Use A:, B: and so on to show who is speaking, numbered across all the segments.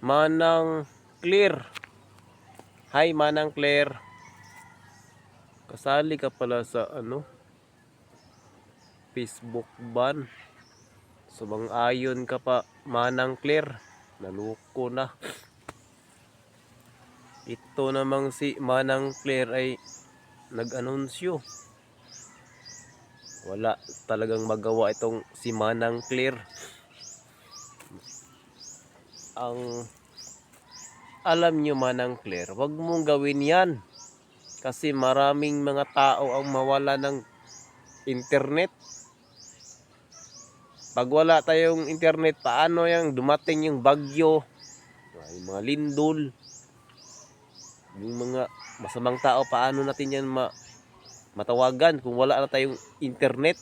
A: Manang Clear. Hi Manang Clear. Kasali ka pala sa Facebook ban. So ayon ka pa Manang Clear. Naluko na. Ito namang si Manang Clear ay nag-anunsyo. Wala talagang magawa itong si Manang Clear. Ang alam nyo Manang Clear, wag mong gawin yan. Kasi maraming mga tao ang mawala ng internet. Pag wala tayong internet, paano yung dumating yung bagyo, yung mga lindol, yung mga masamang tao, paano natin yan matawagan kung wala na tayong internet,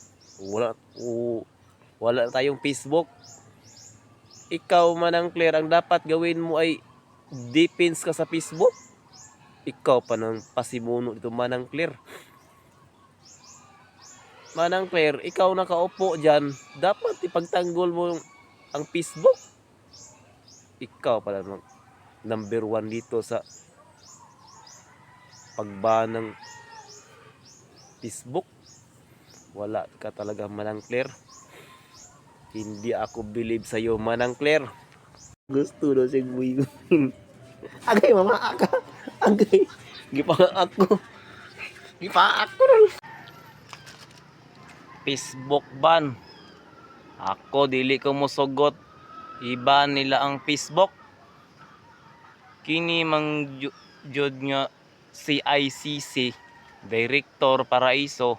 A: wala na tayong Facebook. Ikaw Manang Clear, ang dapat gawin mo ay defense ka sa Facebook. Ikaw pa nang pasimuno dito Manang Clear. Manang Clear, ikaw nakaupo dyan, dapat ipagtanggol mo ang Facebook. Ikaw pala number 1 dito sa pagban ng Facebook. Wala ka talaga Manang Clear. Hindi ako believe sa iyo Manang Clear. Gusto daw siyang buhigon. Agay mama aka. Agay. Gipa ako. Facebook ban. Ako dili ko mosugot. Iba nila ang Facebook. Kini mang jud nga CICC Director Paraiso.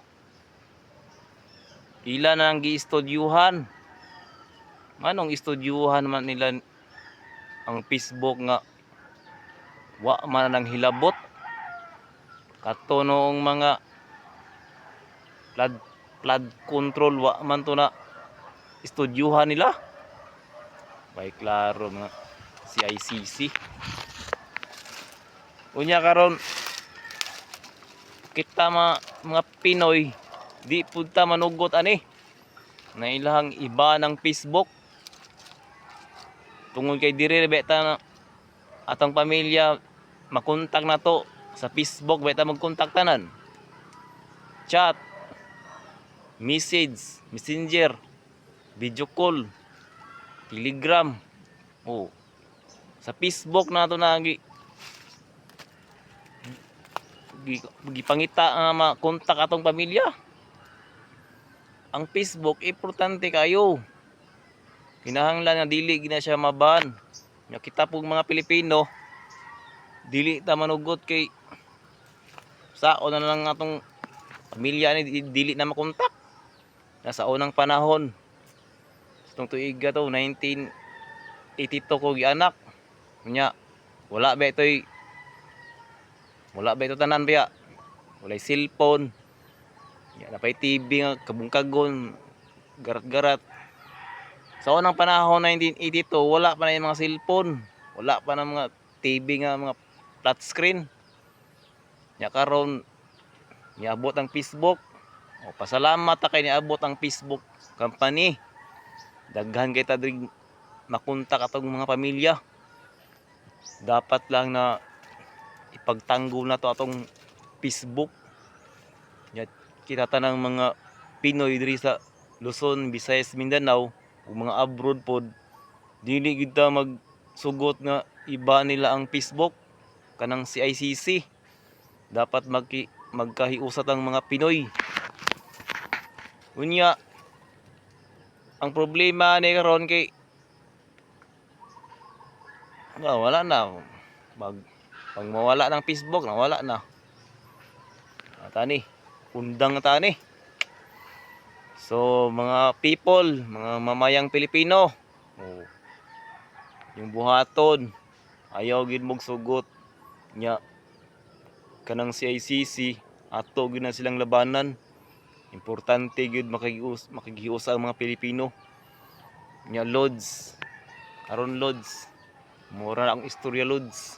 A: Ila na ang giistudyuhan. Manong istudyuhan man nila ang Facebook nga wa man nang hilabot. Kato noong mga flood control wa man to na istudyuhan nila. Bay klaro mga CICC. Unya karon kita mga Pinoy di punta manugot ani na ilahang iba ng Facebook. Tungod kay diri beta na atong pamilya makontak na to sa Facebook, beta magkontak tanan. Chat, message, messenger, video call, Telegram. Oh. Sa Facebook na to na gipangita nga makontak atong pamilya. Ang Facebook importante kayo. Kinahanglan nga dili gina siya maban. Nya kita pug mga Pilipino dili ta manugot kay sao na lang atong pamilya ni dili na makontak. Nasa unang panahon itong tuiga to 1982 ko gianak. Nya wala ba ito tanan biya. Walay cellphone. Nya napay TV nga kabungkagon garat-garat. Sa unang panahon 1982 wala pa na yung mga cellphone, wala pa na mga TV nga mga flat screen. Nya karon niabot ang Facebook. O pasalamat ta kay niabot ang Facebook company. Daghan kay ta diri makontak atong mga pamilya. Dapat lang na ipagtanggol na to atong Facebook. Nya kita tanang mga Pinoy diri sa Luzon, Visayas, Mindanao ug mga abroad pod dili gid ta magsugot nga iba nila ang Facebook kanang CICC. Dapat magkahiusat ang mga Pinoy. Unya ang problema ni karon kay wala na pag mawala ng Facebook nawala na. Tani undang na tani. So mga people, mga mamayang Pilipino, yung buhaton ayaw gid mog sugot nya kanang CICC ato gid na silang labanan. Importante gid makigiusa ang mga Pilipino. Nya Lods, karon Lods, mura na ang istorya Lods.